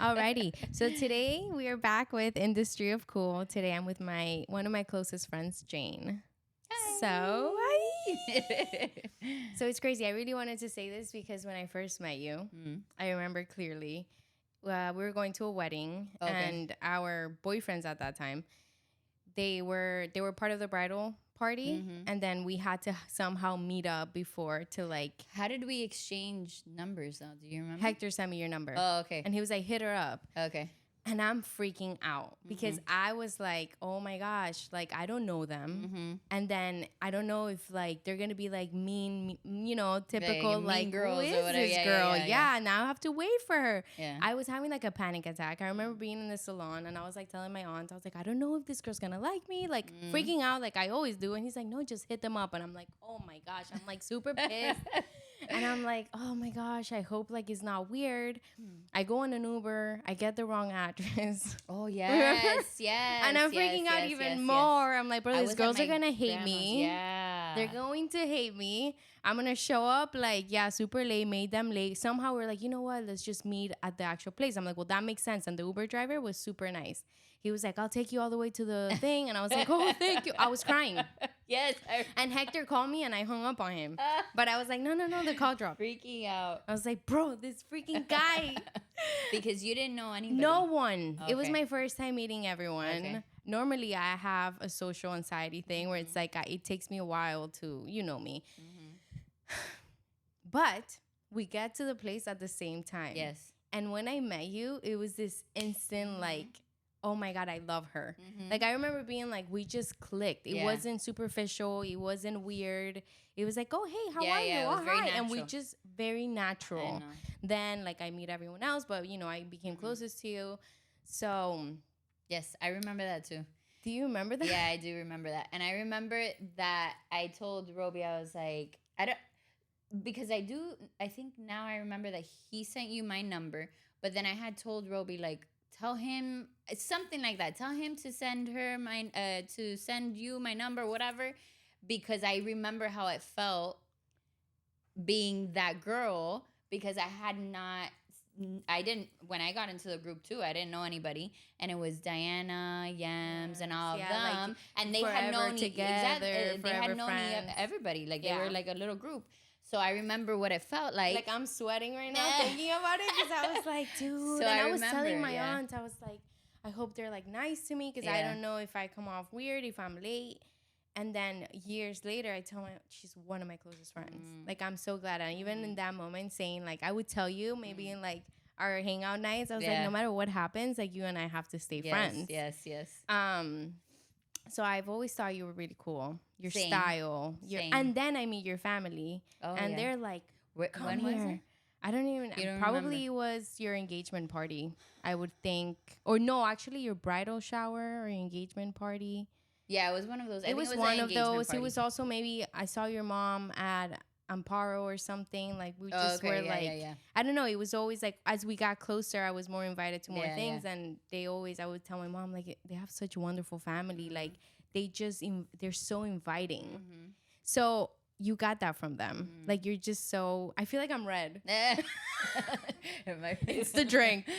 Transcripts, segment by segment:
Alrighty. So today we are back with Industry of Cool. Today I'm with one of my closest friends, Jane. Hi. So it's crazy. I really wanted to say this because when I first met you, I remember clearly we were going to a wedding, and our boyfriends at that time, they were part of the bridal party, and then we had to somehow meet up before to like. How did we exchange numbers though? Do you remember? Hector sent me your number. Oh, okay. And he was like, hit her up. Okay. And I'm freaking out because I was like, oh my gosh, like I don't know them. And then I don't know if like they're going to be like mean, typical like, girls who is or whatever. this girl? Yeah, now I have to wait for her. Yeah. I was having like a panic attack. I remember being in the salon and I was like telling my aunt, I was like, I don't know if this girl's going to like me, like freaking out like I always do. And he's like, no, just hit them up. And I'm like, oh my gosh, I'm like super pissed. And I'm like, oh my gosh, I hope like it's not weird. I go on an Uber, I get the wrong address. Oh yes, yes. And I'm freaking out even more. I'm like, bro, these girls are gonna hate me. Yeah. They're going to hate me. I'm gonna show up like, yeah, super late, made them late. Somehow we're like, you know what? Let's just meet at the actual place. I'm like, well, that makes sense. And the Uber driver was super nice. He was like, I'll take you all the way to the thing. And I was like, oh, thank you. I was crying. Yes. And Hector called me and I hung up on him. But I was like, no, the call dropped. Freaking out. I was like, bro, this freaking guy. Because you didn't know anybody. No one. Okay. It was my first time meeting everyone. Okay. Normally, I have a social anxiety thing where it's like, it takes me a while to, you know me. But we get to the place at the same time. Yes. And when I met you, it was this instant like, oh my God, I love her. Like I remember being like, we just clicked. It wasn't superficial. It wasn't weird. It was like, oh, hey, how are you? It was Oh, very hi. natural. And we just very natural. Then like I meet everyone else, but I became closest to you. So yes, I remember that too. Do you remember that? Yeah, I do remember that. And I remember that I told Roby, I was like, I think now I remember that he sent you my number, but then I had told Roby, like, tell him something like that. Tell him to send to send you my number, whatever, because I remember how it felt being that girl, because when I got into the group too, I didn't know anybody, and it was Diana, Yams, and all of them, like and they had known together, they had known everybody, like they were like a little group. So I remember what it felt like. Like I'm sweating right now thinking about it because I was like, dude. So and I was telling my aunt, I was like, I hope they're like nice to me because I don't know if I come off weird, if I'm late. And then years later, I tell she's one of my closest friends. Like, I'm so glad. And even in that moment saying, like, I would tell you maybe in, like, our hangout nights, I was like, no matter what happens, like, you and I have to stay friends. Yes. So I've always thought you were really cool. Your style. And then I meet your family. And they're like, come here. Was it? I don't even probably remember. It was your engagement party, I would think. Or no, actually your bridal shower or your engagement party. Yeah, it was one of those. It was one of those. Party. It was also maybe I saw your mom at Amparo or something. Like we just were I don't know. It was always like as we got closer, I was more invited to more things, and I would tell my mom like they have such a wonderful family. Like they're so inviting. So you got that from them. Like you're just so. I feel like I'm red. It's the drink.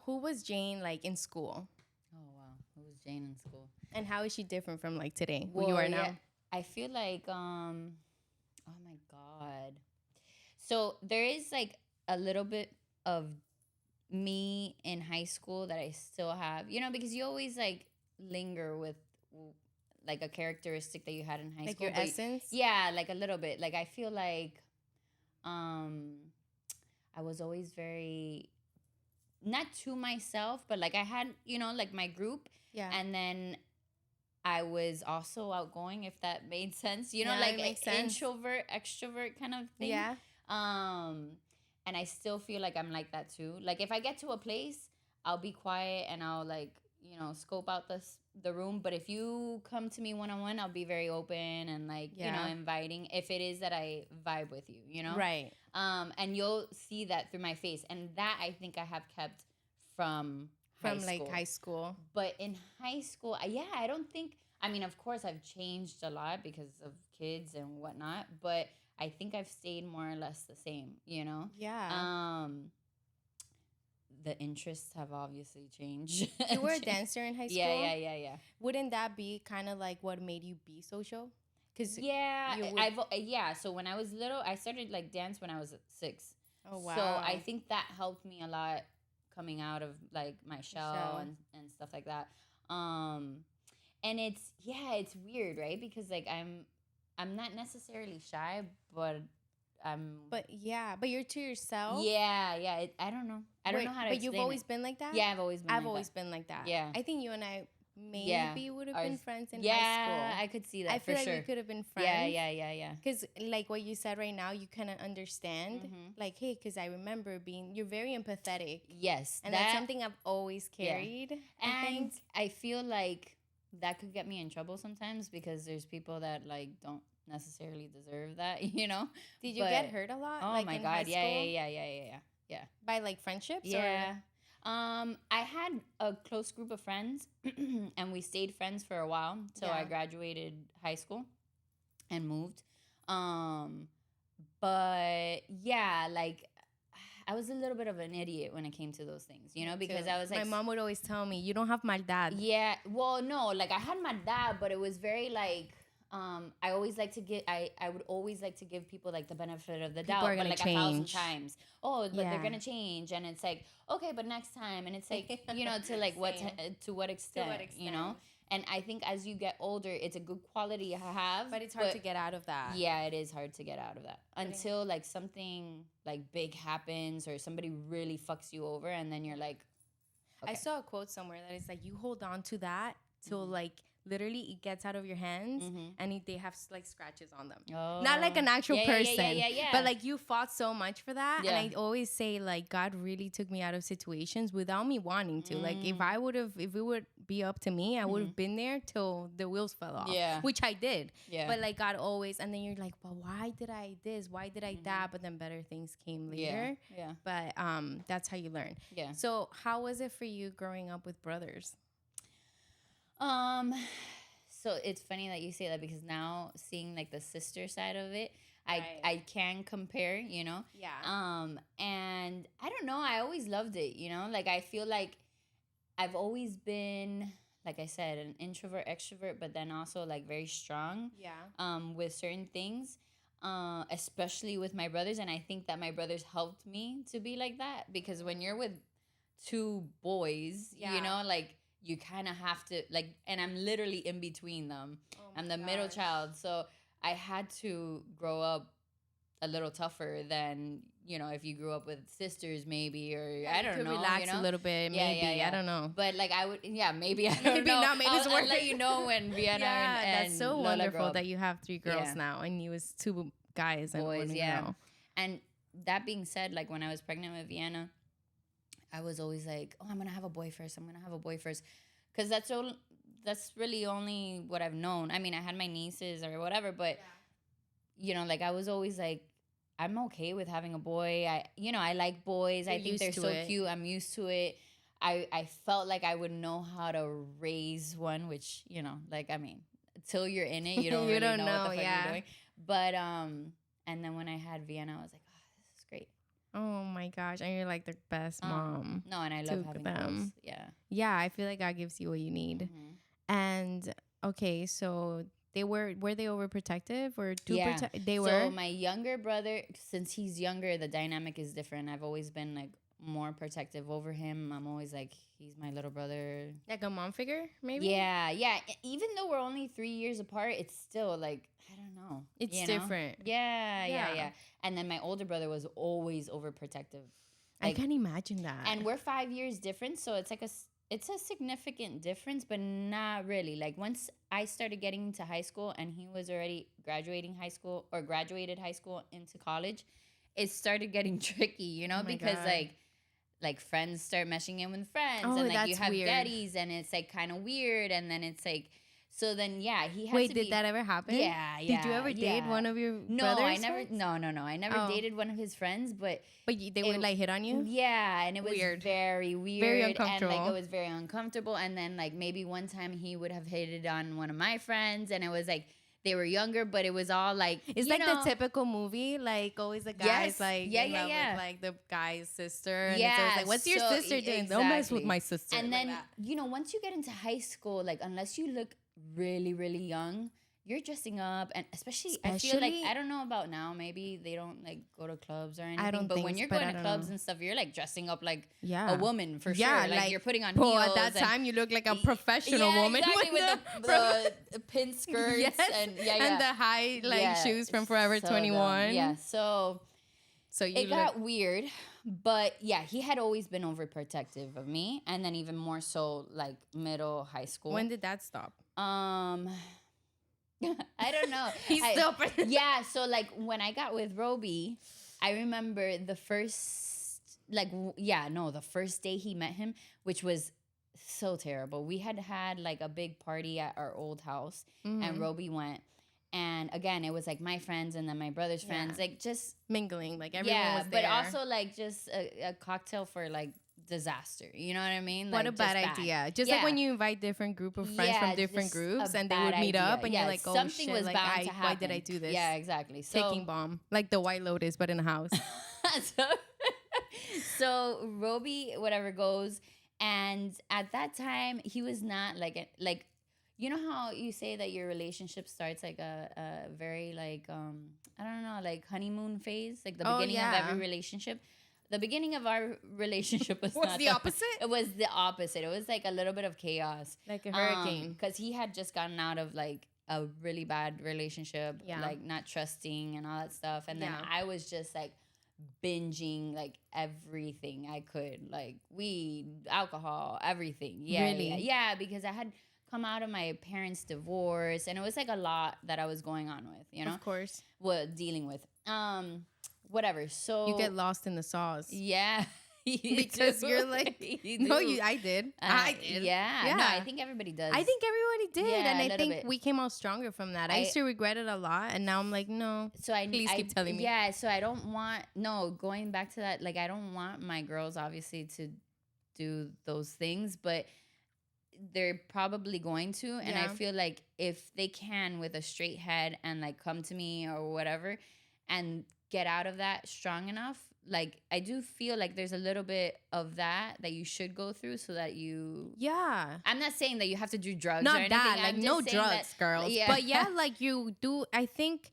Who was Jane like in school? Oh wow, who was Jane in school? And how is she different from like today, who you are now? I feel like oh my God. So there is like a little bit of me in high school that I still have, because you always like linger with like a characteristic that you had in high school. Like your essence? Yeah, like a little bit. Like I feel like I was always very, not to myself, but like I had, like my group. Yeah. And then I was also outgoing, if that made sense. Like introvert, extrovert kind of thing. Yeah. And I still feel like I'm like that too. Like if I get to a place, I'll be quiet and I'll like, scope out the room. But if you come to me one-on-one, I'll be very open and like, inviting if it is that I vibe with you, Right. And you'll see that through my face. And that I think I have kept from high school. But in high school, I don't think, of course I've changed a lot because of kids and whatnot, but I think I've stayed more or less the same, you know? Yeah. The interests have obviously changed. You were a dancer in high school? Yeah. Wouldn't that be kind of like what made you be social? Yeah, so when I was little, I started like dance when I was 6. Oh, wow. So I think that helped me a lot coming out of like my shell and stuff like that. And it's weird, right? Because like I'm not necessarily shy, but but you're to yourself. Yeah. I don't know. I don't know how to. But you've always been like that. Yeah, I've always been like that. Yeah. I think you and I maybe would have been friends in high school. Yeah, I could see that. I feel like we could have been friends. Yeah. Because like what you said right now, you kind of understand. Like, hey, because I remember you're very empathetic. Yes, and that's something I've always carried. And I feel like that could get me in trouble sometimes because there's people that like don't necessarily deserve that, you know. Did you get hurt a lot? Oh, like, my God, yeah. By like friendships? Yeah. I had a close group of friends and we stayed friends for a while till I graduated high school and moved. But yeah, like I was a little bit of an idiot when it came to those things, you know, because I was like, my mom would always tell me, you don't have maldad. Yeah, well, no, like I had maldad, but it was very like, I always like to give, I would always like to give people like the benefit of the doubt, but like change 1,000 times. Oh, but they're gonna change, and it's like, okay, but next time, and it's like, you know, to like to what extent, you know. And I think as you get older, it's a good quality to have. But it's hard to get out of that. Yeah, it is hard to get out of that. Until like something like big happens or somebody really fucks you over, and then you're like, okay. I saw a quote somewhere that is like, you hold on to that till like literally it gets out of your hands and they have like scratches on them. Oh. Not like an actual person. Yeah. But like you fought so much for that. Yeah. And I always say like God really took me out of situations without me wanting to. Like if it would be up to me, I would have been there till the wheels fell off. Yeah. Which I did. Yeah. But like God always, and then you're like, but why did I this? Why did I that? But then better things came later. Yeah. But that's how you learn. Yeah. So how was it for you growing up with brothers? So it's funny that you say that because now seeing like the sister side of it, I can compare, you know? Yeah. And I don't know, I always loved it, you know? Like I feel like I've always been, like I said, an introvert, extrovert, but then also like very strong. Yeah. With certain things. Especially with my brothers, and I think that my brothers helped me to be like that because when you're with 2 boys, you know, like you kind of have to like, and I'm literally in between them. I'm the middle child, so I had to grow up a little tougher than, you know, if you grew up with sisters maybe, or I don't know, relax, you know? A little bit, maybe. Yeah. I don't know, but like I would, maybe I don't know. Not, maybe I'll let you know when Vienna and that's so Lola wonderful that you have 3 girls now, and you was 2 guys and boys, 1 girl. And that being said, like when I was pregnant with Vienna, I was always like, oh, I'm gonna have a boy first. Because that's really only what I've known. I mean, I had my nieces or whatever, but you know, like I was always like, I'm okay with having a boy. I like boys. I think they're so cute. I'm used to it. I felt like I would know how to raise one, which, you know, like, I mean, until you're in it, you don't really know what the fuck you're doing. But, and then when I had Vienna, I was like, oh, this is great. Oh my gosh. And you're like the best mom. No, and I love having them. Yeah. Yeah, I feel like God gives you what you need. And okay, so were they overprotective or they were? So my younger brother, since he's younger, the dynamic is different. I've always been like more protective over him. I'm always like, he's my little brother. Like a mom figure, maybe? Yeah. Even though we're only 3 years apart, it's still like, I don't know. It's different. Yeah. And then my older brother was always overprotective. Like, I can't imagine that. And we're 5 years difference, so it's like it's a significant difference, but not really. Like once I started getting into high school and he was already graduated high school into college, it started getting tricky, you know, because like friends start meshing in with friends, and like you have Gettys, and it's like kind of weird, and then it's like, so then he had to Wait, did that ever happen? Yeah. Did you ever date one of your brothers? No, I never dated one of his friends, but they would like hit on you? Yeah, and it was very weird. Very uncomfortable. And like it was very uncomfortable, and then like maybe one time he would have hit it on one of my friends, and it was like They were younger, but it was all like, it's like the typical movie, like always the guys like in love with like the guy's sister, and it's always like, what's your sister doing? Don't mess with my sister. And then once you get into high school, like unless you look really, really young, you're dressing up, and especially I feel like, I don't know about now, maybe they don't like go to clubs or anything, but when you're going to clubs and stuff, you're like dressing up like a woman for sure. Like you're putting on heels. At that time, you look like a professional woman. Exactly, with the pin skirts and and the high shoes from Forever 21. Yeah, so it got weird, but he had always been overprotective of me, and then even more so like middle high school. When did that stop? I don't know. He's still so like when I got with Roby, I remember the first the first day he met him, which was so terrible. We had like a big party at our old house, and Roby went. And again, it was like my friends and then my brother's friends, like just mingling, like everyone was there. But also like just a cocktail for like disaster, you know what I mean? What a bad idea. Just like when you invite different group of friends from different groups and they would meet up and you're like, oh something shit, was like bound to happen. why did I do this? Yeah, exactly. So, ticking bomb, like the White Lotus but in a house. so Roby whatever goes, and at that time he was not like you know how you say that your relationship starts like a very like I don't know, like honeymoon phase, like the beginning of every relationship. The beginning of our relationship was not the opposite. It was the opposite. It was like a little bit of chaos, like a hurricane, because he had just gotten out of like a really bad relationship, like not trusting and all that stuff, and then I was just like binging like everything I could, like weed, alcohol, everything. Yeah, because I had come out of my parents' divorce, and it was like a lot that I was going on with, you know, of course, dealing with. Whatever. So you get lost in the sauce. Yeah. Because you're like, I did. I did. Yeah. No, I think everybody does. I think everybody did. And I think we came out stronger from that. I used to regret it a lot. And now I'm like, no. So please keep telling me. Yeah. So I don't want, going back to that, like, I don't want my girls obviously to do those things, but they're probably going to. And I feel like if they can with a straight head and like come to me or whatever and get out of that strong enough, like I do feel like there's a little bit of that you should go through so that you I'm not saying that you have to do drugs or anything. Not that, like no drugs, girls. But like you do. I think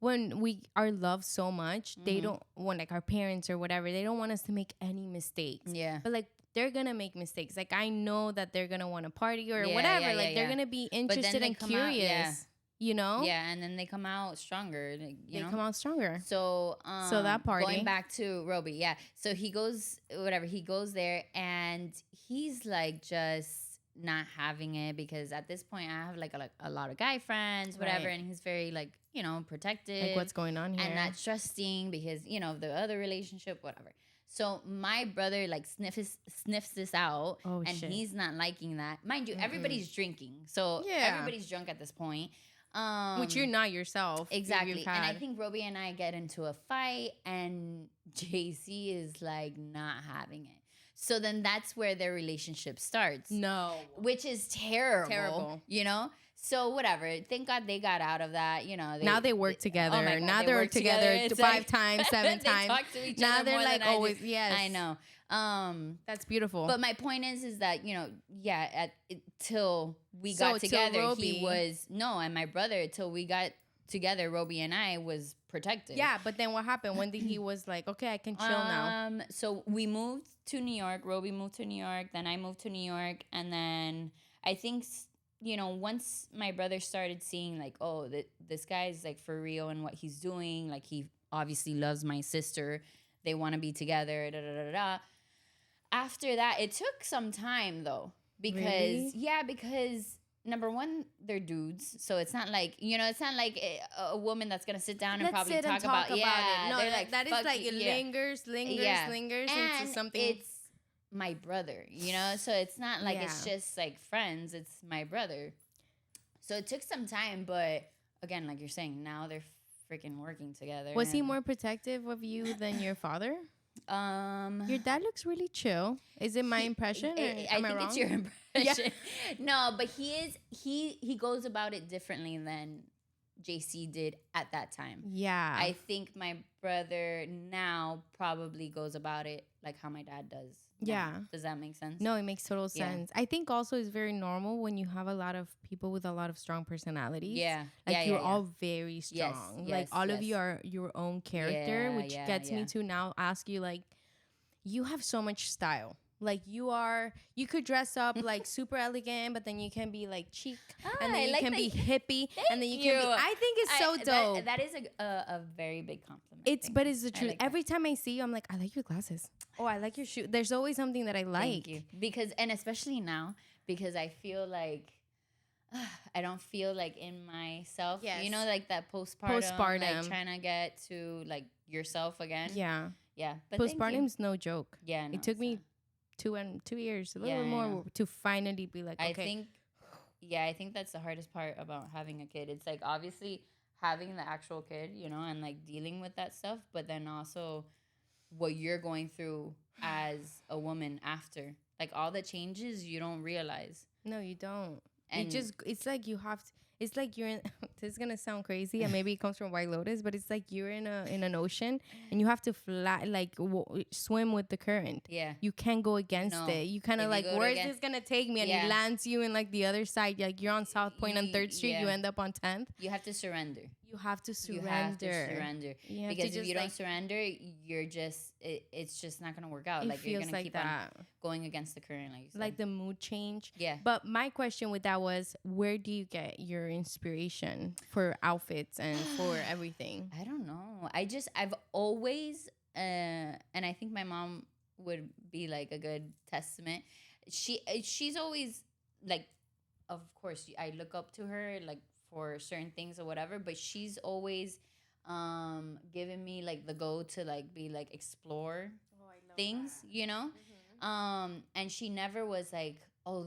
when we are loved so much, they don't want, like our parents or whatever, they don't want us to make any mistakes. But like they're gonna make mistakes. Like I know that they're gonna want to party or whatever. They're gonna be interested and curious. You know? Yeah, and then they come out stronger. They come out stronger. So that party. Going back to Roby, so he goes there, and he's like just not having it because at this point I have like a lot of guy friends, whatever, and he's very like, protective. Like what's going on here? And not trusting because, the other relationship, whatever. So my brother like sniffs this out, and he's not liking that. Mind you, everybody's drinking. So everybody's drunk at this point. Which you're not yourself. Exactly. And I think Roby and I get into a fight and JC is like not having it. So then that's where their relationship starts. No. Which is terrible. So whatever. Thank God they got out of that. Now they work together. Oh God, now they work together 5 times, 7 times. Talk to each now other they're more like than always. I do. Yes. I know. That's beautiful. But my point is that, till we got together, he was, and my brother, till we got together, Roby and I was protected. Yeah, but then what happened? When did he was like, okay, I can chill now? So we moved to New York. Roby moved to New York. Then I moved to New York. And then I think, once my brother started seeing like, oh, this guy's like for real and what he's doing, like he obviously loves my sister. They want to be together, da-da-da-da-da. After that, it took some time though, because because number one, they're dudes, so it's not like it's not like a woman that's gonna sit down and probably talk about it. No, they're like, that is like it lingers into something. It's my brother, so it's not like it's just like friends. It's my brother. So it took some time, but again, like you're saying, now they're freaking working together. Was he more protective of you than your father? Your dad looks really chill. Is it my impression? I think it's your impression. No, but he goes about it differently than JC did at that time. Yeah. I think my brother now probably goes about it like how my dad does. Yeah. Does that make sense? No, it makes total sense. I think also it's very normal when you have a lot of people with a lot of strong personalities. Yeah. Like you're all very strong. Yes, like all of you are your own character, which gets me to now ask you, like, you have so much style. Like you could dress up like super elegant, but then you can be like chic, and then you can be hippie, and then you can be. I think it's so dope. That is a very big compliment. But it's the truth. Every time I see you, I'm like, I like your glasses. Oh, I like your shoe. There's always something that I like. Thank you. Because, and especially now, because I feel like I don't feel like in myself. Yes. You know, like that postpartum. Like trying to get to like yourself again. Yeah. Yeah. But postpartum's no joke. Yeah. No, it took me 2 years, a little bit more to finally be like, okay. I think that's the hardest part about having a kid. It's like obviously having the actual kid, you know, and like dealing with that stuff, but then also what you're going through as a woman after. Like all the changes you don't realize. No, you don't. And it's like you have to, it's like you're in, this is going to sound crazy and maybe it comes from White Lotus, but it's like you're in an ocean and you have to swim with the current. Yeah. You can't go against it. You kind of like, where is this going to take me? And it lands you in like the other side. Like you're on South Point on 3rd Street. You end up on 10th. You have to surrender. You have to surrender. Because if you don't surrender, you're just, it's just not going to work out. Like you're going to keep on going against the current. Like you said. Like the mood change. Yeah. But my question with that was, where do you get your inspiration for outfits and for everything? I don't know. I've always, and I think my mom would be like a good testament. She's always like, of course, I look up to her like for certain things or whatever, but she's always given me like the go to like be like explore things, you know? And she never was like, oh,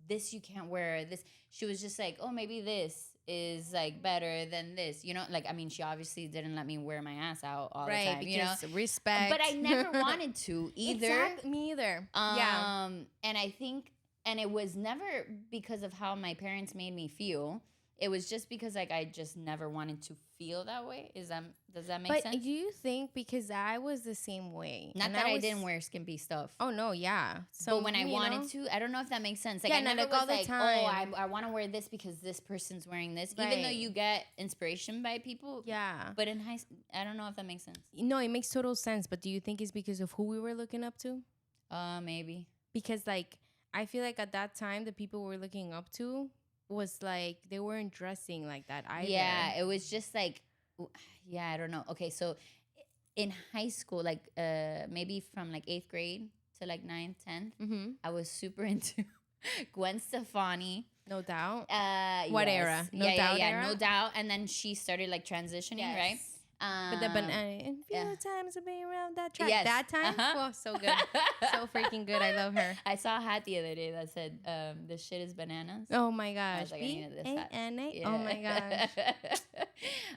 this you can't wear, this. She was just like, oh, maybe this is like better than this, you know? Like, I mean, she obviously didn't let me wear my ass out all the time, you know? Respect. But I never wanted to either. Me either. And I think, and it was never because of how my parents made me feel. It was just because like I just never wanted to feel that way. Does that make sense? But do you think, because I was the same way? Not that I didn't wear skimpy stuff. Oh no, yeah. So but when I wanted to, I don't know if that makes sense. Like I never was all the time. Oh, I want to wear this because this person's wearing this. Right. Even though you get inspiration by people. Yeah. But in high school, I don't know if that makes sense. No, it makes total sense. But do you think it's because of who we were looking up to? Maybe. Because like I feel like at that time the people we were looking up to was like they weren't dressing like that either. Yeah, it was just like, yeah, I don't know. Okay, so in high school, like maybe from like 8th grade to like 9th, 10th, I was super into Gwen Stefani. No Doubt. What era? No Doubt. Yeah, No Doubt. And then she started like transitioning, right? But the banana, times of being around that track. Yes. That time? Oh, so good. So freaking good. I love her. I saw a hat the other day that said, this shit is bananas. Oh my gosh. I was like, I needed this hat. Yeah. Oh my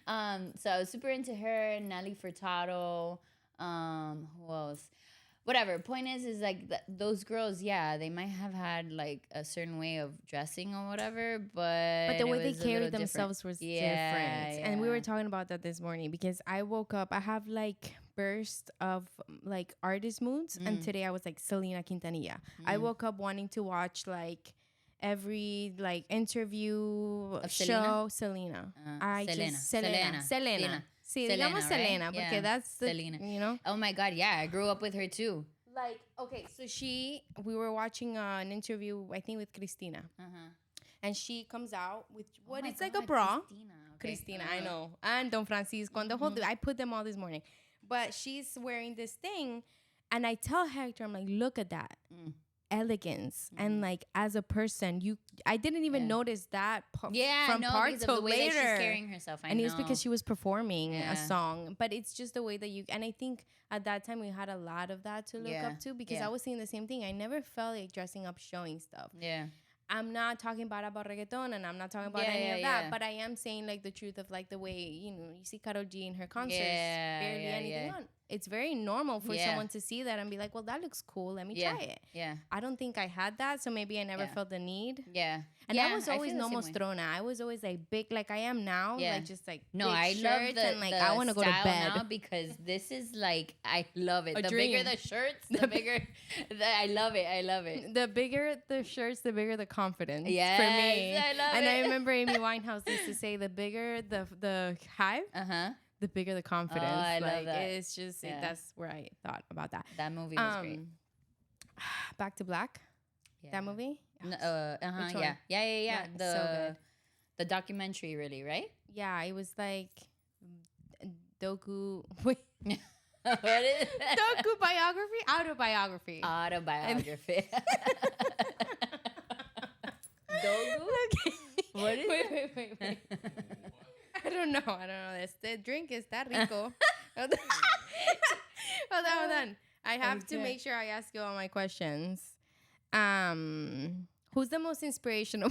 gosh. So I was super into her, Nelly Furtado. Who else? Whatever. Point is like those girls, yeah, they might have had like a certain way of dressing or whatever, but the way they carried themselves was different. Yeah. And we were talking about that this morning because I woke up, I have like bursts of like artist moods, and today I was like Selena Quintanilla. I woke up wanting to watch like every like interview of show Selena. Selena. Sí, digamos Selena, right? Porque that's the, Selena. You know? Oh my God, yeah, I grew up with her too. Like, okay, so we were watching an interview, I think with Christina. And she comes out with it's like a bra. Christina, I know. And Don Francisco, and the whole, I put them all this morning. But she's wearing this thing, and I tell Hector, I'm like, look at that. Elegance and like as a person, I didn't even notice that from part till later. She's carrying herself, and it was because she was performing a song. But it's just the way that and I think at that time we had a lot of that to look up to, because I was saying the same thing. I never felt like dressing up, showing stuff. Yeah. I'm not talking about reggaeton, and I'm not talking about any of that, but I am saying like the truth of like the way, you know, you see Karol G in her concerts, barely anything on. it's very normal for someone to see that and be like, well, that looks cool. Let me try it. Yeah. I don't think I had that. So maybe I never felt the need. Yeah. And I was always no mostrona. I was always like big, like I am now. Yeah. Like just like no, big I shirts love the, and like I want to go to bed now because this is like, I love it. The dream. bigger the shirts, the bigger. I love it. I love it. The bigger the shirts, the bigger the confidence. Yes, for me. I love and it. I remember Amy Winehouse used to say, the bigger the hive. The bigger the confidence. Oh, I love that. It's just that's where I thought about that. That movie was great. Back to Black. Yeah. That movie. Yeah. So good. The documentary, really, right? Yeah, it was like doku. Wait. What is it? Doku biography, autobiography. Dogu. What is it? Wait. I don't know. The drink is that rico. Hold on. I have to make sure I ask you all my questions. Who's the most inspirational?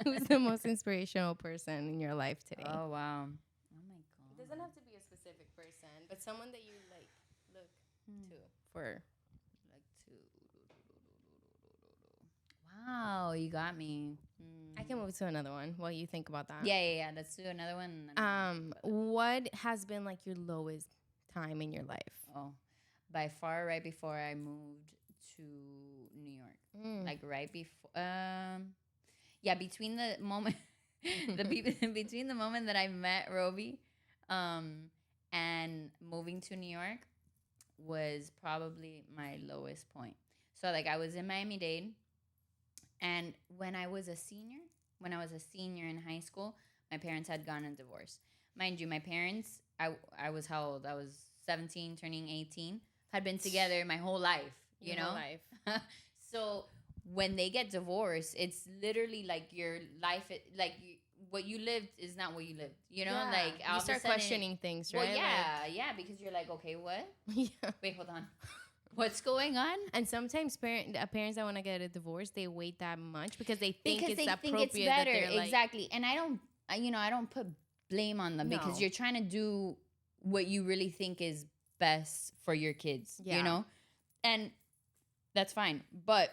Who's the most inspirational person in your life today? Oh wow. Oh my god. It doesn't have to be a specific person, but someone that you like look to for. Wow, you got me. I can move to another one while you think about that. Yeah. Let's do another one. What has been like your lowest time in your life? Oh, by far, right before I moved to New York. Like right before. Between the moment, between the moment that I met Roby, and moving to New York, was probably my lowest point. So like I was in Miami-Dade. And when I was a senior in high school, my parents had gotten a divorce. Mind you, my parents, I was how old? I was 17, turning 18, had been together my whole life, you know? Whole life. So when they get divorced, it's literally like your life, what you lived is not what you lived, you know? Yeah. Like you start questioning things, right? Well, yeah, because you're like, okay, what? Yeah. Wait, hold on. What's going on? And sometimes parents that want to get a divorce, they wait that much because they think it's appropriate. Think it's better. That they're exactly. And I don't put blame on them because you're trying to do what you really think is best for your kids, you know? And that's fine. But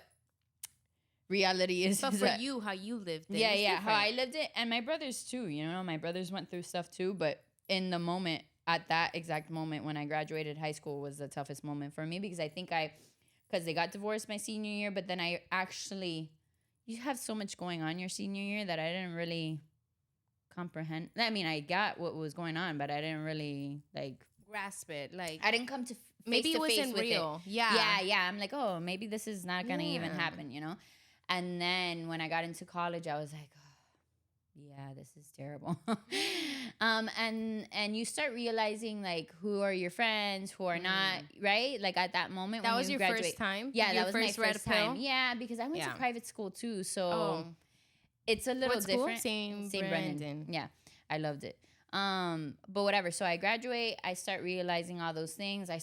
reality is... But for you, how you lived it. Yeah, how I lived it. And my brothers too, you know? My brothers went through stuff too. But in the moment... At that exact moment when I graduated high school was the toughest moment for me because I think because they got divorced my senior year, but then you have so much going on your senior year that I didn't really comprehend. I mean, I got what was going on, but I didn't really grasp it. Like I didn't come to maybe face it wasn't with real. It. Yeah. I'm like, oh, maybe this is not gonna even happen, you know? And then when I got into college, I was like, yeah, this is terrible. And you start realizing like who are your friends, who are not, right? Like at that moment that when was you your graduate. first time? Yeah, that was my first time. Yeah, because I went to private school too, so it's a little different. Same Brennan. Yeah, I loved it. But whatever. So I graduate, I start realizing all those things. I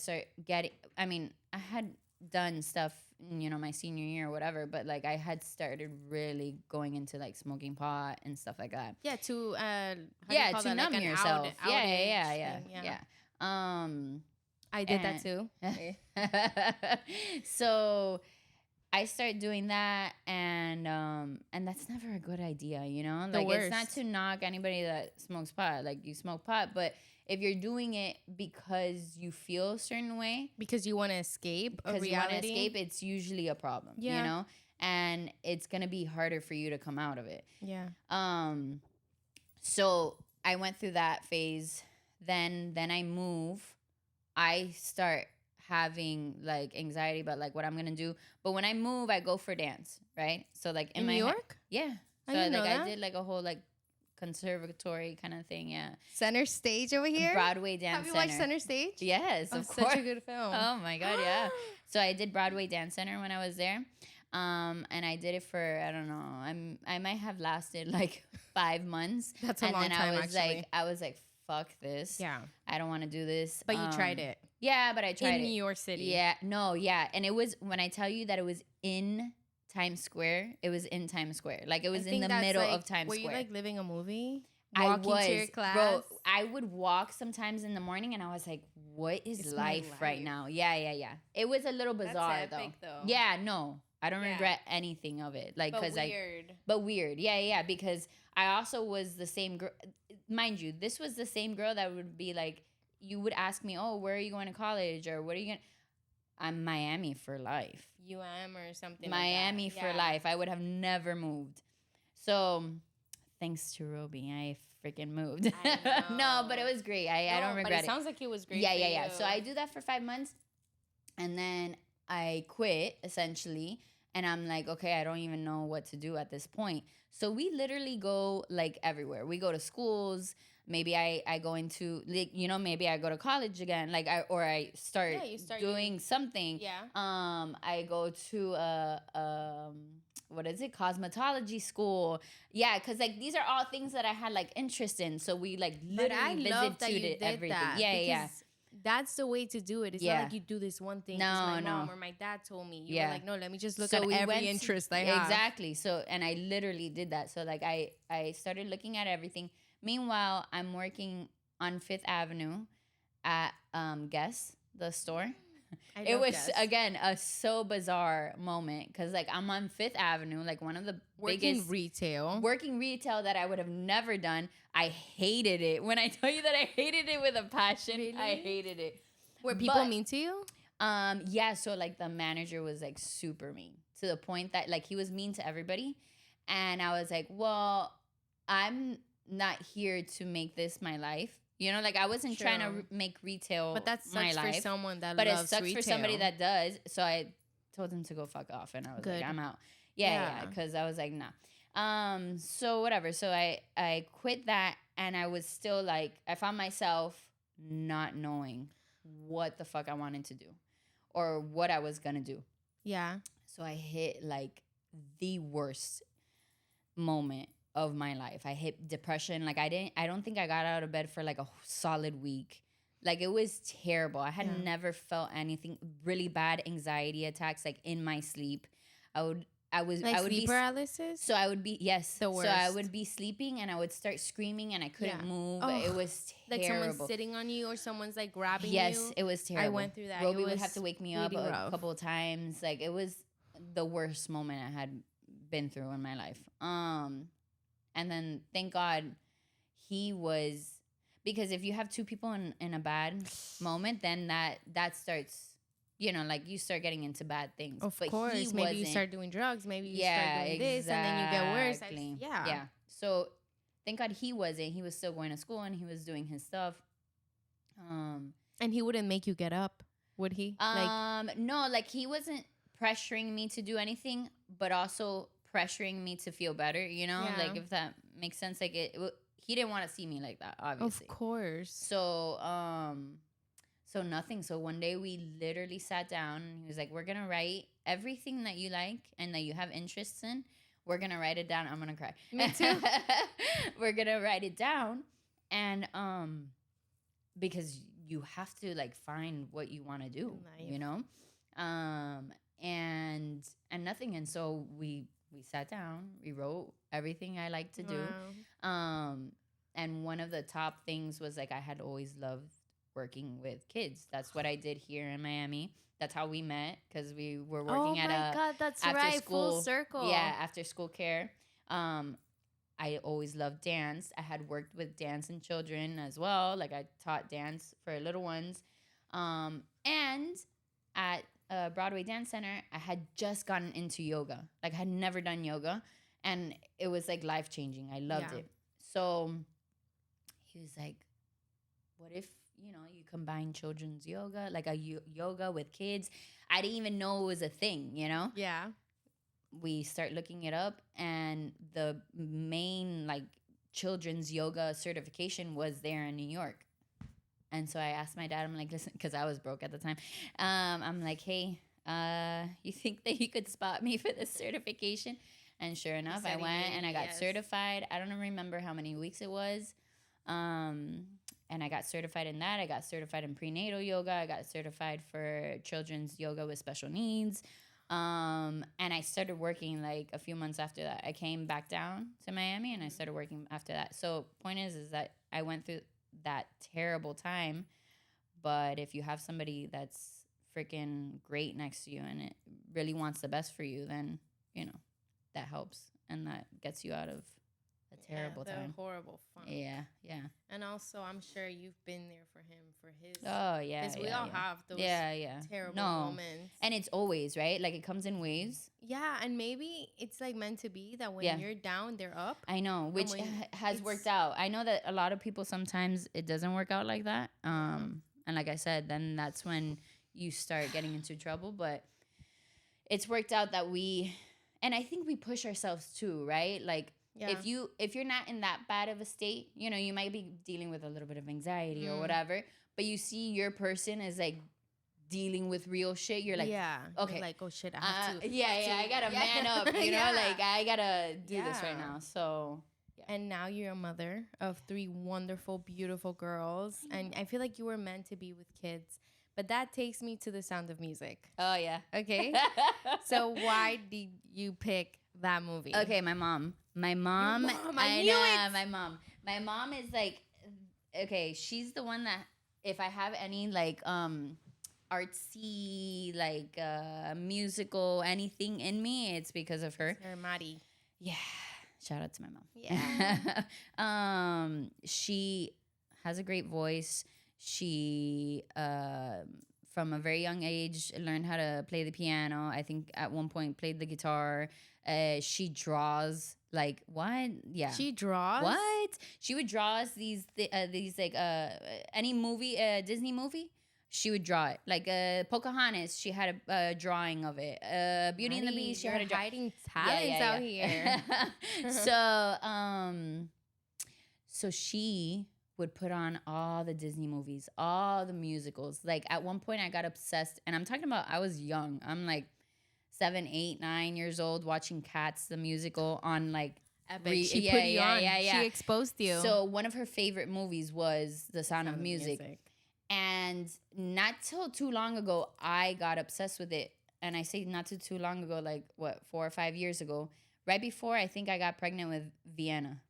had done stuff, you know, my senior year or whatever, but like I had started really going into like smoking pot and stuff like that. Yeah, to numb like yourself. Yeah. I did that too. So I started doing that, and that's never a good idea, you know. Like it's not to knock anybody that smokes pot. Like you smoke pot, but if you're doing it because you feel a certain way, because you want to escape a reality, it's usually a problem, you know, and it's gonna be harder for you to come out of it. Yeah. So I went through that phase. Then I move. I start having like anxiety about like what I'm gonna do. But when I move, I go for dance, right? So like in my New York, yeah. I So didn't know that. I did like a whole like conservatory kind of thing, yeah. Center Stage over here, Broadway Dance Center. Have you watched Center Stage? Yes, of course. Such a good film. Oh my god, yeah. So I did Broadway Dance Center when I was there, and I did it for I don't know. I might have lasted like 5 months. That's a long time. I was like, fuck this. Yeah, I don't want to do this. But you tried it. Yeah, but I tried in it. New York City. Yeah, no, yeah, and it was when I tell you that it was in Times Square. It was in Times Square. Like it was in the middle of Times Square. Were you like living a movie? walking to your class. Bro, I would walk sometimes in the morning and I was like, what is life right now? Yeah. It was a little bizarre. That's epic, though. Yeah, no. I don't regret anything of it. Like, but weird. But weird. Yeah. Because I also was the same girl. Mind you, this was the same girl that would be like, you would ask me, oh, where are you going to college? Or what are you going to... I'm Miami for life. UM or something Miami like that. for life. I would have never moved. So, thanks to Roby, I freaking moved. No, but it was great. I don't regret it. Sounds like it was great. Yeah. So I do that for 5 months, and then I quit essentially. And I'm like, okay, I don't even know what to do at this point. So we literally go like everywhere. We go to schools. Maybe I go into, like, you know, maybe I go to college again. Like I start doing something. Yeah. I go to what is it? Cosmetology school. Yeah, because like these are all things that I had like interest in. So we like literally visited everything. Yeah. That's the way to do it. It's not like you do this one thing. My mom or my dad told me. You were like, no, let me just look at every interest I have. Exactly. So, and I literally did that. So like I started looking at everything. Meanwhile, I'm working on 5th Avenue at Guess, the store. It was Guess. Again a so bizarre moment because like I'm on 5th Avenue, like one of the biggest working retail that I would have never done. I hated it. When I tell you that I hated it with a passion, really? I hated it. Were people mean to you? Yeah. So like the manager was like super mean to the point that like he was mean to everybody, and I was like, well, I'm not here to make this my life. You know, like I wasn't trying to make retail but that sucks my life. For someone that but loves it sucks retail. For somebody that does. So I told him to go fuck off, and I was like, I'm out. Yeah, because I was like, nah. So whatever. So I quit that, and I was still like, I found myself not knowing what the fuck I wanted to do or what I was gonna do. Yeah. So I hit like the worst moment of my life. I hit depression. Like I don't think I got out of bed for like a solid week. Like it was terrible. I had never felt anything really bad anxiety attacks like in my sleep. I would sleep paralysis? So I would be the worst. So I would be sleeping and I would start screaming and I couldn't move. Oh, it was terrible. Like someone's sitting on you or someone's like grabbing you. Yes, it was terrible. I went through that. Roby would have to wake me up a couple of times. Like it was the worst moment I had been through in my life. And then thank God he was, because if you have two people in a bad moment, then that starts, you know, like you start getting into bad things. Of course. Maybe you start doing drugs. Maybe you start doing this and then you get worse. Yeah. So thank God he wasn't. He was still going to school and he was doing his stuff. And he wouldn't make you get up, would he? No, like he wasn't pressuring me to do anything, but also pressuring me to feel better, you know? Yeah. Like if that makes sense. Like he didn't want to see me like that, obviously. Of course. So so nothing. So one day we literally sat down and he was like, we're going to write everything that you like and that you have interests in. We're going to write it down. I'm going to cry. Me too. We're going to write it down. And because you have to like find what you want to do, you know? And nothing. And so we sat down, we wrote everything I like to do. Wow. And one of the top things was like I had always loved working with kids. That's what I did here in Miami. That's how we met, because we were working at a God, that's right, school, full circle. Yeah, after school care. I always loved dance. I had worked with dance and children as well. Like I taught dance for little ones. And at Broadway Dance Center, I had just gotten into yoga. Like I had never done yoga, and it was like life-changing. I loved it. So he was like, what if, you know, you combine children's yoga, like a yoga with kids? I didn't even know it was a thing, you know? Yeah. We start looking it up, and the main like children's yoga certification was there in New York. And so I asked my dad, I'm like, listen, because I was broke at the time. I'm like, hey, you think that you could spot me for this certification? And sure enough, I went and I got certified. I don't remember how many weeks it was. And I got certified in that. I got certified in prenatal yoga. I got certified for children's yoga with special needs. And I started working like a few months after that. I came back down to Miami and I started working after that. So point is that I went through that terrible time. But if you have somebody that's freaking great next to you and it really wants the best for you, then, that helps and that gets you out of a terrible time. Horrible fun. Yeah. And also, I'm sure you've been there for him for his. Oh yeah. Because we all have those. Terrible moments. And it's always right. Like it comes in waves. Yeah, and maybe it's like meant to be that when you're down, they're up. I know, which has worked out. I know that a lot of people sometimes it doesn't work out like that. And like I said, then that's when you start getting into trouble. But it's worked out that and I think we push ourselves too, right? Like. Yeah. If you're not in that bad of a state, you might be dealing with a little bit of anxiety or whatever, but you see your person is like dealing with real shit. You're like, okay, you're like, oh shit, I have to. I gotta man up, like I gotta do this right now. So, and now you're a mother of 3 wonderful, beautiful girls, and I feel like you were meant to be with kids. But that takes me to The Sound of Music. Oh yeah. Okay. So why did you pick that movie? Okay, my mom. My mom is like, okay, she's the one that if I have any like artsy, like musical anything in me, it's because of her. Her Mari. Yeah. Shout out to my mom. Yeah. She has a great voice. She from a very young age learned how to play the piano. I think at one point played the guitar. She draws. Like what? Yeah. She draws? What? She would draw us these like any movie, Disney movie. She would draw it. Like Pocahontas, she had a drawing of it. Beauty and the Beast, she had a drawing. Hiding talents out here. So she would put on all the Disney movies, all the musicals. Like at one point I got obsessed, and I'm talking about I was young. I'm like 7, 8, 9 years old watching Cats the musical on like she put you on. She exposed you. So one of her favorite movies was The Sound of Music. And not till too long ago I got obsessed with it. And I say not too long ago, like what, 4 or 5 years ago, right before I think I got pregnant with Vienna.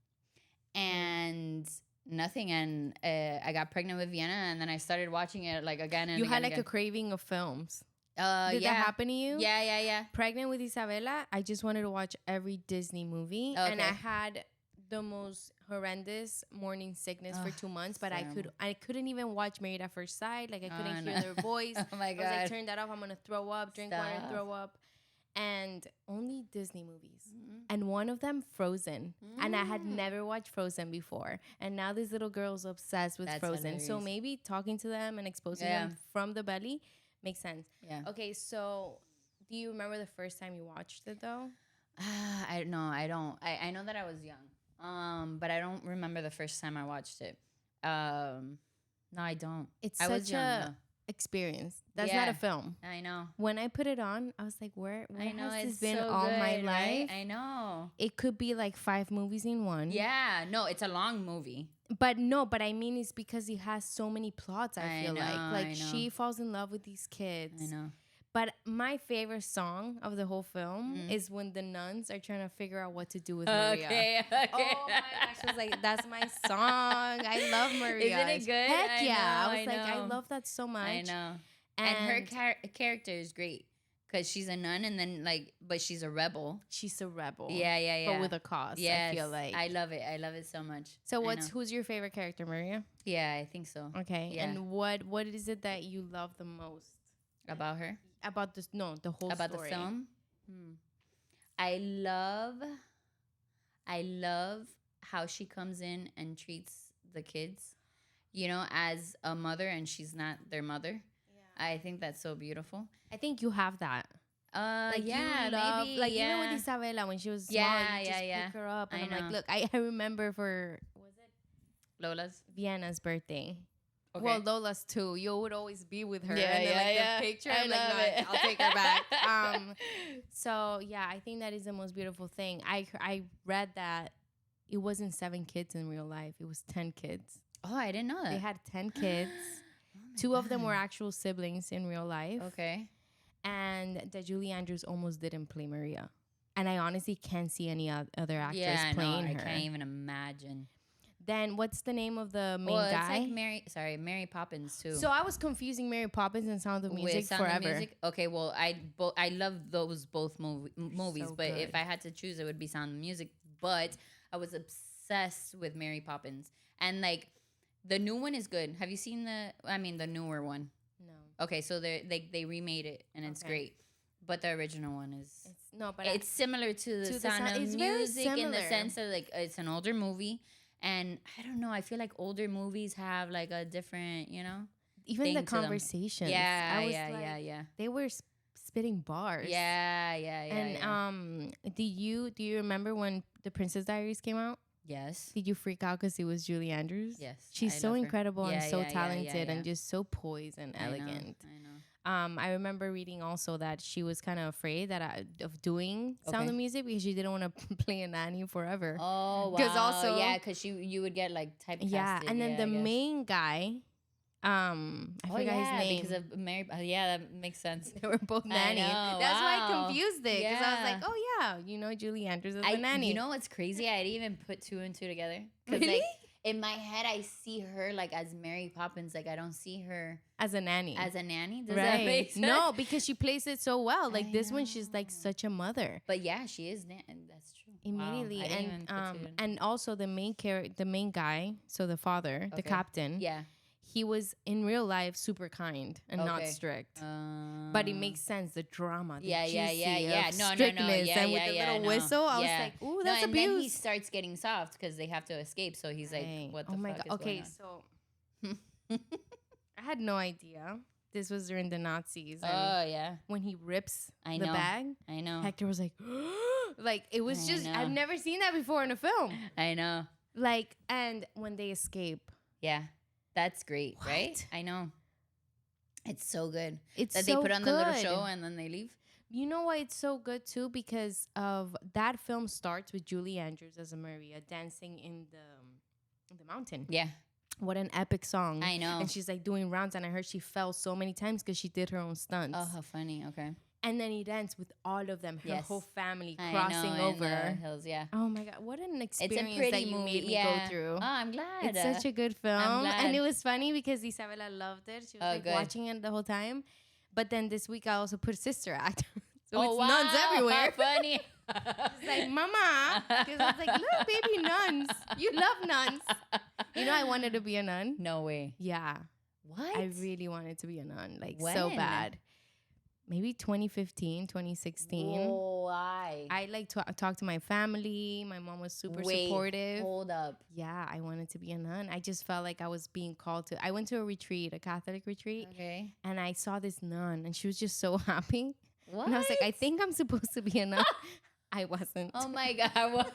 And nothing, and I got pregnant with Vienna, and then I started watching it like again and you again. You had like a craving of films. Did that happen to you? Yeah. Pregnant with Isabella, I just wanted to watch every Disney movie. Okay. And I had the most horrendous morning sickness for 2 months, but I couldn't even watch Married at First Sight. Like I couldn't hear their voice. Oh my God. I was like, turn that off, I'm gonna throw up, drink water, throw up. And only Disney movies. Mm-hmm. And one of them, Frozen. Mm. And I had never watched Frozen before. And now this little girl's obsessed with Frozen. Hilarious. So maybe talking to them and exposing them from the belly makes sense. Yeah. Okay, so do you remember the first time you watched it though? I don't. I know that I was young. But I don't remember the first time I watched it. No, I don't. It's such a experience. That's not a film. I know. When I put it on, I was like, where has this been all my life? Right? I know. It could be like 5 movies in one. Yeah. No, it's a long movie. But I mean it's because it has so many plots, I feel like she falls in love with these kids. I know. But my favorite song of the whole film is when the nuns are trying to figure out what to do with Maria. Okay. Oh my gosh, I was like, that's my song. I love Maria. Isn't it good? Heck yeah. I was like, I love that so much. I know. And her character is great. Because she's a nun and then but she's a rebel. She's a rebel. Yeah. But with a cause, I feel like. I love it. I love it so much. So who's your favorite character, Maria? Yeah, I think so. Okay. Yeah. And what is it that you love the most? About her? About the whole about story. The film? I love how she comes in and treats the kids, as a mother, and she's not their mother. Yeah. I think that's so beautiful. I think you have that. Maybe. Even with Isabella when she was small, you just pick her up, and I'm like, look, I remember for Lola's Vienna's birthday. Okay. Well, Lola's too. You would always be with her. Yeah, and then, the picture, I'm like, no, I'll take her back. So yeah, I think that is the most beautiful thing. I read that it wasn't 7 kids in real life. It was 10 kids. Oh, I didn't know that. They had 10 kids. 2 of them were actual siblings in real life. Okay. and that Julie Andrews almost didn't play Maria. And I honestly can't see any other actress playing her. I can't even imagine. Then what's the name of the main guy? It's like Mary Poppins too. So I was confusing Mary Poppins and Sound of Music forever. Okay, well I love those both movies, so but if I had to choose, it would be Sound of Music. But I was obsessed with Mary Poppins, and like the new one is good. Have you seen the newer one? No. Okay, so they remade it and it's great. But the original one is it's similar to the Sound of Music in the sense that like it's an older movie, and I don't know, I feel like older movies have like a different, even the conversations. Yeah. They were spitting bars. Yeah. And do you remember when The Princess Diaries came out? Yes. Did you freak out because it was Julie Andrews? Yes. She's so incredible and so talented and just so poised and elegant. I know. I remember reading also that she was kind of afraid of doing Sound of Music because she didn't want to play a nanny forever. Oh, wow. Because you would get like typecasted. Yeah, and then the main guy, I forgot his name. Because of Mary. That makes sense. They were both nannies. That's why I confused it. Because I was like, oh yeah, Julie Andrews is the nanny. You know what's crazy? I didn't even put two and two together. Really? Like, in my head, I see her like as Mary Poppins. Like I don't see her as a nanny. Does that make sense? No, because she plays it so well. Like this one, she's like such a mother. But yeah, she is. That's true. Immediately, and also the main guy, so the father, the captain. Yeah. He was in real life super kind and not strict, but it makes sense. The drama, yeah. No, strictness, and with the little whistle, I was like, "Ooh, that's abuse." And then he starts getting soft because they have to escape. So he's like, "What the fuck is going on?" So I had no idea this was during the Nazis. And when he rips the bag, I know. Hector was like, like it was just I've never seen that before in a film. I know. Like, and when they escape, That's great, right? I know. It's so good. It's that so they put on good. the little show and then they leave. You know why it's so good too? Because of that film starts with Julie Andrews as a Maria dancing in the mountain. Yeah. What an epic song. I know. And she's like doing rounds, and I heard she fell so many times because she did her own stunts. Oh, how funny. Okay. And then he danced with all of them, her whole family crossing over. In the hills, Oh my God, what an experience it's a that you made me go through. Oh, I'm glad. It's such a good film. And it was funny because Isabella loved it. She was watching it the whole time. But then this week I also put Sister Act. So it's nuns everywhere. Funny. She's like, Mama. Because I was like, little baby nuns. You love nuns. I wanted to be a nun. No way. Yeah. What? I really wanted to be a nun. Like, so bad. Maybe 2015, 2016. Whoa, why? I like to talk to my family. My mom was super supportive. Hold up. Yeah, I wanted to be a nun. I just felt like I was being called to. I went to a retreat, a Catholic retreat. Okay. And I saw this nun, and she was just so happy. What? And I was like, I think I'm supposed to be a nun. I wasn't. Oh my God.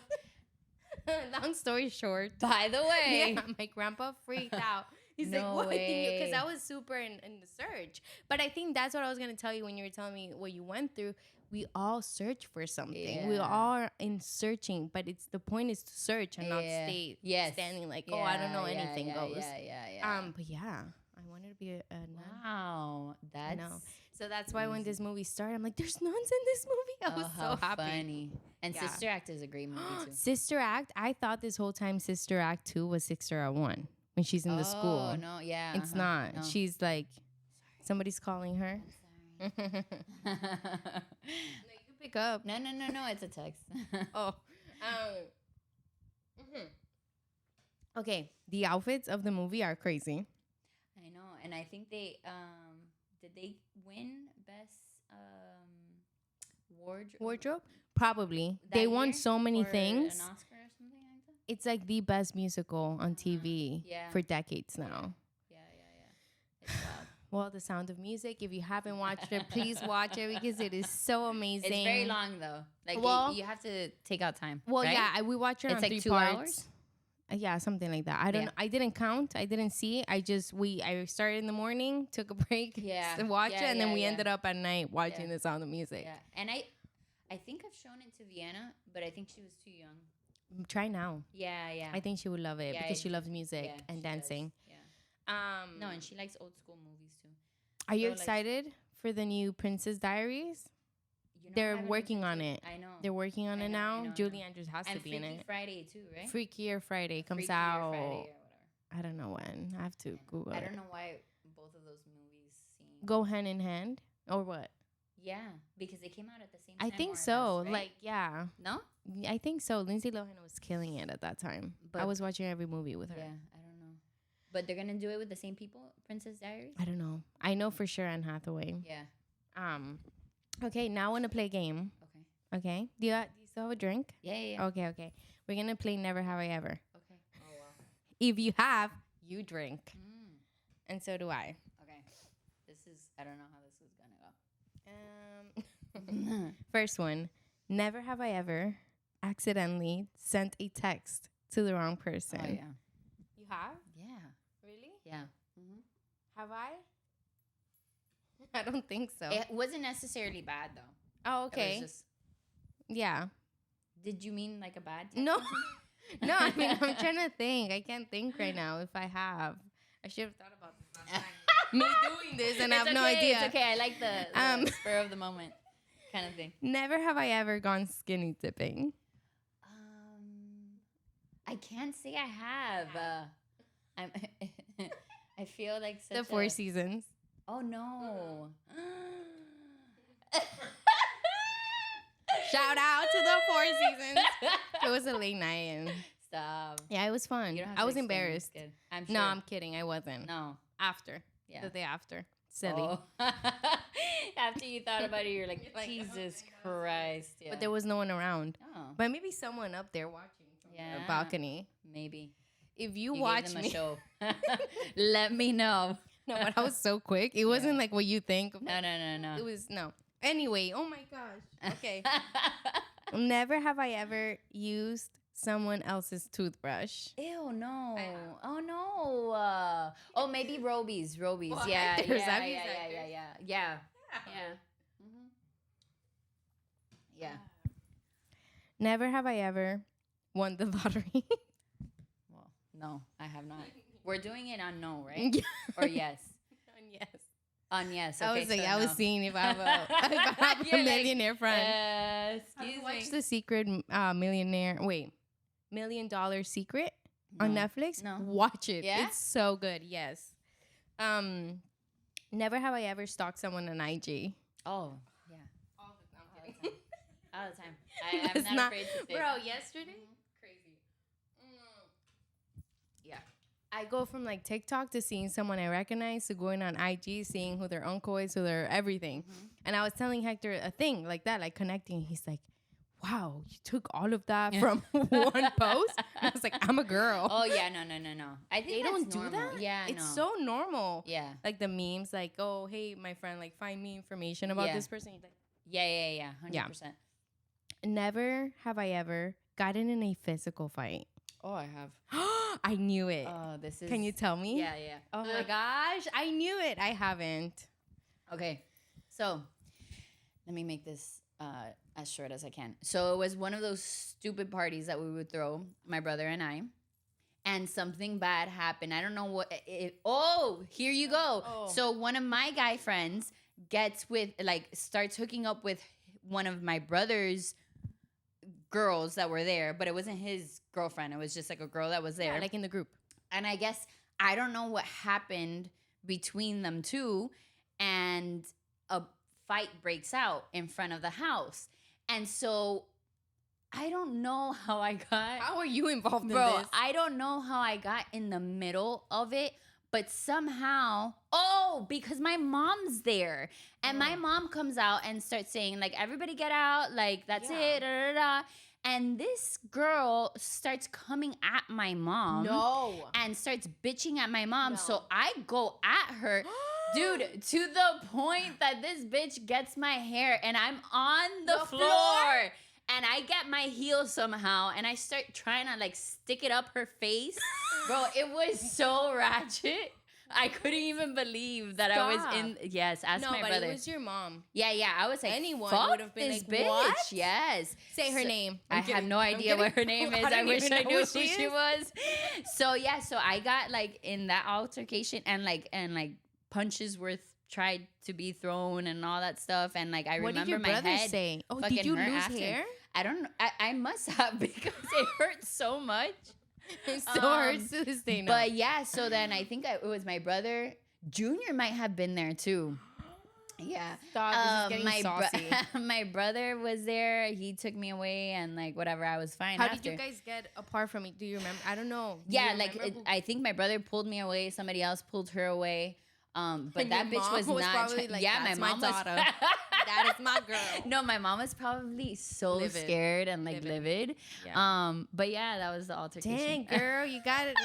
Long story short. By the way. Yeah, my grandpa freaked out. He's like, what did you? Because I was super in the search. But I think that's what I was going to tell you when you were telling me what you went through. We all search for something. Yeah. We all are in searching. But the point is to search and not stay standing like, I don't know anything goes. Yeah. But yeah, I wanted to be a nun. Wow. So that's why when this movie started, I'm like, there's nuns in this movie. I was so happy. Funny. And Sister Act is a great movie too. Sister Act, I thought this whole time Sister Act 2 was Sister Act 1. When she's in the school. Oh, no, yeah. It's not. No. She's like, somebody's calling her. I'm sorry. No, you can pick up. No, it's a text. Okay, the outfits of the movie are crazy. I know. And I think they, did they win Best Wardrobe? Probably. They won so many things. An Oscar or something? It's like the best musical on TV for decades now. Yeah. It's wild. Well, The Sound of Music. If you haven't watched it, please watch it because it is so amazing. It's very long though. Like you have to take out time. Well, right? yeah, we watch it on 3 parts. Yeah, something like that. I didn't count. I didn't see. I started in the morning, took a break, to watch it, and then we ended up at night watching The Sound of Music. Yeah, and I think I've shown it to Vienna, but I think she was too young. Try now. Yeah. I think she would love it because she loves music and dancing. Does. Yeah. No, and she likes old school movies too. Are you excited for the new Princess Diaries? They're working on it. I know. They're working on it now. Julie Andrews has to be in it. Freaky Friday too, right? Freakier Friday comes out. Friday or whatever. I don't know when. I have to Google it. I don't know why both of those movies seem go hand in hand or what? Yeah, because they came out at the same time. I think so. Right? Like, yeah. No? I think so. Lindsay Lohan was killing it at that time. But I was watching every movie with her. Yeah, I don't know. But they're gonna do it with the same people, Princess Diaries? I don't know. I know for sure Anne Hathaway. Yeah. Okay, now I want to play a game. Okay. Do you still have a drink? Yeah. Okay. We're going to play Never Have I Ever. Okay. Oh, wow. If you have, you drink. And so do I. Okay. I don't know how this is going to go. First one. Never have I ever accidentally sent a text to the wrong person. Oh, yeah. You have? Yeah. Really? Yeah. Have I? I don't think so. It wasn't necessarily bad, though. Oh, okay. Yeah. Did you mean like a bad text? No. No, I mean, I'm trying to think. I can't think right now if I have. I should have thought about this last time. Me doing this and I have no idea. It's okay. I like the spur of the moment kind of thing. Never have I ever gone skinny dipping. I can't say I have. I feel like such the Four Seasons. Oh, no. Shout out to the Four Seasons. It was a late night. And stop. Yeah, it was fun. I was embarrassed. I'm sure. No, I'm kidding. I wasn't. No. After. Yeah. The day after. Silly. Oh. After you thought about it, you're like, Jesus Christ. Yeah. But there was no one around. Oh. But maybe someone up there watching from the balcony. Maybe. If you watch me. A show. Let me know. No, but I was so quick. It wasn't like what you think. No. It was, no. Anyway, oh my gosh. Okay. Never have I ever used someone else's toothbrush. Ew, no. Oh, no. Oh, maybe Roby's. Well, yeah. Yeah. Yeah. Never have I ever won the lottery. Well, no, I have not. We're doing it on no, right? Or yes? On yes. On yes. Okay, I was like, I was seeing if I have a millionaire friend. Excuse me. Watch The Secret Millionaire. Wait, $1 Million Secret on Netflix. No. Watch it. Yeah? It's so good. Yes. Never have I ever stalked someone on IG. Oh, yeah. All the time. I'm not afraid to say. Bro, yesterday. Crazy. Yeah. I go from like TikTok to seeing someone I recognize to going on IG, seeing who their uncle is, who their everything. And I was telling Hector a thing like that, like connecting. He's like, wow, you took all of that from one post? And I was like, I'm a girl. Oh, yeah, no. I think they don't do that? Yeah, it's so normal. Yeah. Like the memes, like, oh, hey, my friend, like, find me information about this person. He's like, yeah, 100%. Never have I ever gotten in a physical fight. Oh, I have. I knew it. Oh, this is... Can you tell me? Yeah. Oh, my gosh. I knew it. I haven't. Okay. So, let me make this as short as I can. So, it was one of those stupid parties that we would throw, my brother and I. And something bad happened. I don't know what... here you go. Oh. So, one of my guy friends starts hooking up with one of my brother's girls that were there, but it wasn't his girlfriend. It was just like a girl that was there. Yeah, like in the group. And I guess, I don't know what happened between them two, and a fight breaks out in front of the house. And so, I don't know how I got... How are you involved in this? Bro, I don't know how I got in the middle of it, but somehow... Oh, because my mom's there. And my mom comes out and starts saying, like, everybody get out. Like, that's it. Da, da, da. And this girl starts coming at my mom. No. And starts bitching at my mom. No. So I go at her. Dude, to the point that this bitch gets my hair and I'm on the floor. And I get my heel somehow and I start trying to like stick it up her face. Bro, it was so ratchet. I couldn't even believe that I was in. Yes, ask my brother. No, but it was your mom. Yeah. I was like, anyone would have been like, bitch. What? Yes. Say her name. I have no idea what her name is. I wish I knew who she was. So yeah, so I got like in that altercation and like punches worth tried to be thrown and all that stuff. And like I what remember did your my brother head say? Oh, fucking did you hurt lose after. hair? I don't know. I must have because it hurt so much. It still hurts to this day. But yeah, so then I think it was my brother. Junior might have been there too. Yeah. Stop, this is getting saucy. My brother was there. He took me away and like whatever. I was fine. How after. did you guys get apart from me? Do you remember? I don't know. Yeah, like I think my brother pulled me away. Somebody else pulled her away. But and that bitch was not. Probably like, yeah, my mom daughter. was. That is my girl. No, my mom was probably so scared and like livid. Yeah. But yeah, that was the altercation. Dang, girl, you got it.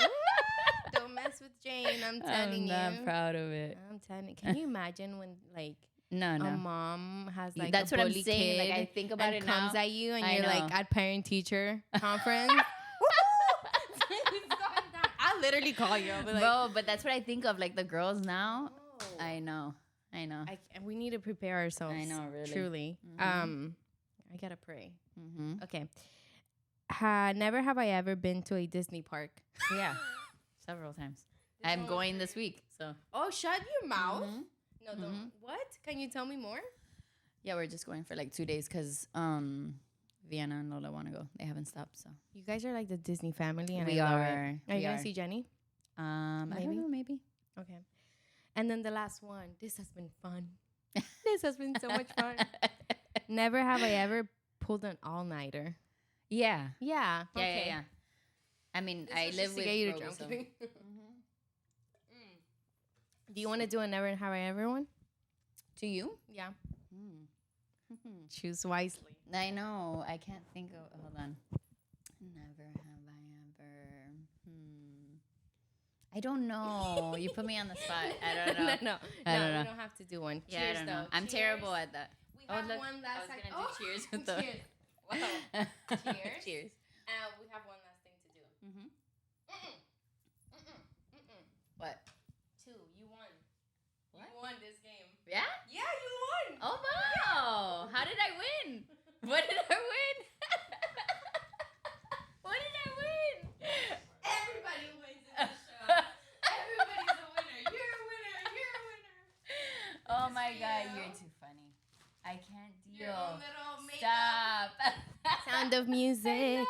Don't mess with Jane. I'm telling you. I'm not proud of it. I'm telling you. Can you imagine when like no. a mom has like that's a what I'm bully saying. kid Like I think about it comes now. at you and I you're know. like at parent teacher conference. I'll literally call you. I'll be like, bro, but that's what I think of. Like the girls now. oh. I know. We need to prepare ourselves. I know, really. Truly. Mm-hmm. I gotta pray. Mm-hmm. Okay. Never have I ever been to a Disney park. Yeah, several times. I'm going this week. So. Oh, shut your mouth. Mm-hmm. No, don't. What? Can you tell me more? Yeah, we're just going for like 2 days because Vienna and Lola want to go. They haven't stopped, so. You guys are like the Disney family, and We I love are. it. Are you gonna see Jenny? I don't know, maybe. Okay. And then the last one. This has been fun. This has been so much fun. Never have I ever pulled an all-nighter. Yeah. Yeah. Okay. Yeah. I mean, This I was live just to with get you to Roby, drunk. so. Do you want to do a never have I ever one? To you? Yeah. Mm-hmm. Choose wisely. I know. I can't think of. Hold on. Never have I ever. I don't know. You put me on the spot. I don't know. No. I don't know. We don't have to do one. Yeah, Cheers, I don't know. though. I'm terrible at that. We have one last I was thing. gonna do cheers with the. Cheers. Wow. Cheers. Cheers. We have one last thing to do. Mm-hmm. What? 2. You won. What? You won this game. Yeah? Yeah, you won. Oh wow! How did I win? What did I win? What did I win? Everybody wins in this show. Everybody's a winner. You're a winner. You're a winner. Oh my god, you're too funny. I can't deal. Your own little makeup. Stop. Sound of Music.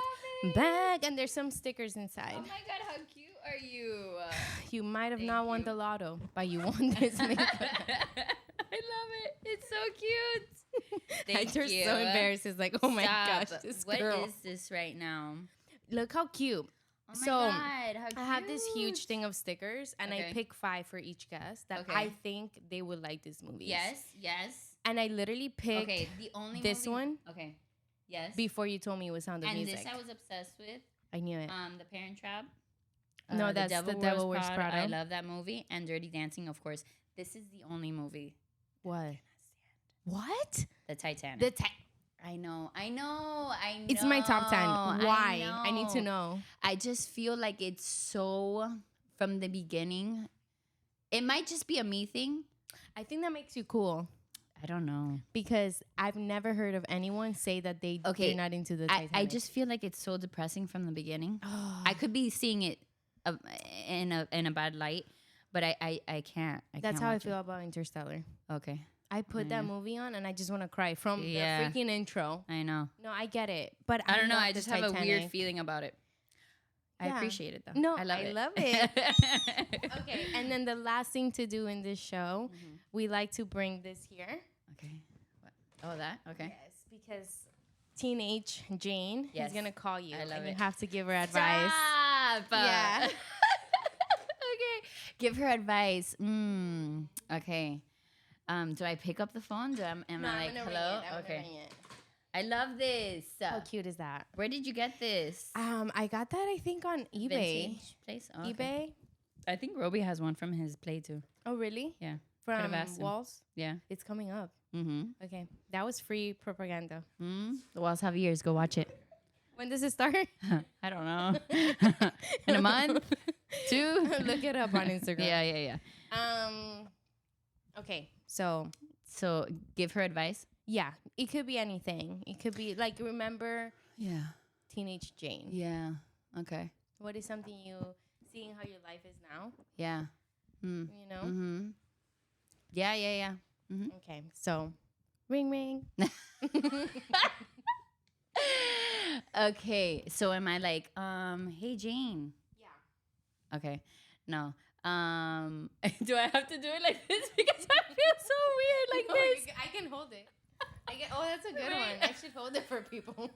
Bag, and there's some stickers inside. Oh my god, how cute are you? You might have Thank not won you. the lotto, but you won this makeup. I love it. It's so cute. Thank You're you. so embarrassed. It's like, oh my Stop. gosh, this What girl. is this right now? Look how cute. Oh my So, god, how cute. I have this huge thing of stickers, and I Okay. pick 5 for each guest that Okay. I think they would like this movie. Yes. And I literally picked Okay, the only this movie- one Okay. Yes. before you told me it was Sound of and Music. this I was obsessed with. I knew it. The Parent Trap. No, that's The Devil Wears Prada. I love that movie. And Dirty Dancing, of course. This is the only movie. What? What? The Titanic. I know. It's my top 10. Why? I need to know. know. I just feel like it's so from the beginning. It might just be a me thing. I think that makes you cool. I don't know. Because I've never heard of anyone say that they're not into the Titanic. I just feel like it's so depressing from the beginning. I could be seeing it in a bad light, but I can't. That's how I feel about Interstellar. Okay. I put that movie on and I just want to cry from the Yeah. freaking intro. I know. No, I get it. But I don't know. love I the just have a weird Titanic. feeling about it. I Yeah. appreciate it though. No, I love it. Okay, and then the last thing to do in this show, we like to bring this here. Okay. What? Oh, that? Okay. Yes, because teenage Jane is going to call you. I love and it. you have to give her advice. Stop. Yeah. Okay. Give her advice. Okay. Do I pick up the phone? Am I like, hello? Okay. I love this. How cute is that? Where did you get this? I got that, I think, on eBay. Vintage place? Oh, okay. eBay? I think Roby has one from his play too. Oh, really? Yeah. From asked him. Walls? Yeah. It's coming up. Mm-hmm. Okay. That was free propaganda. The Walls have ears. Go watch it. When does it start? I don't know. In a month? 2? Look it up on Instagram. Yeah. Okay. So give her advice. yeah, it could be anything. It could be like, remember teenage Jane. Yeah. Okay. What is something you seeing how your life is now? Yeah. You know? Mm-hmm. Yeah. Mm-hmm. Okay, so ring ring. Okay, so am I like, hey Jane? Yeah. Okay, no. Do I have to do it like this because I feel so weird like this? I can hold it. Oh, that's a good one. I should hold it for people.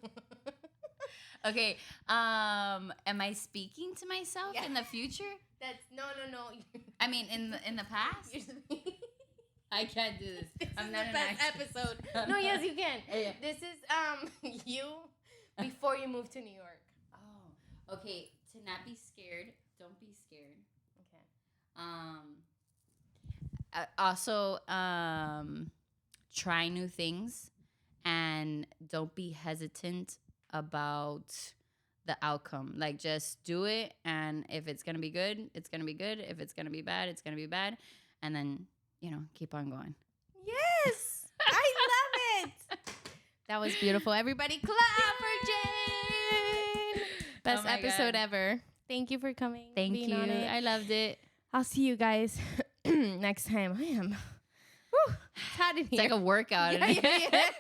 Okay. Am I speaking to myself in the future? That's no. I mean, in the past. I can't do this. I'm not the best episode. No, yes, you can. Yeah. This is you before you move to New York. Oh, okay. To not be scared. Don't be scared. Okay. Also, try new things, and don't be hesitant about the outcome. Like, just do it, and if it's gonna be good, it's gonna be good. If it's gonna be bad, it's gonna be bad, and then keep on going. Yes, I love it. That was beautiful. Everybody, clap for Jane. Best episode ever. Thank you for coming. Thank you. I loved it. I'll see you guys next time. I am. It's hot in here. It's like a workout. Yeah.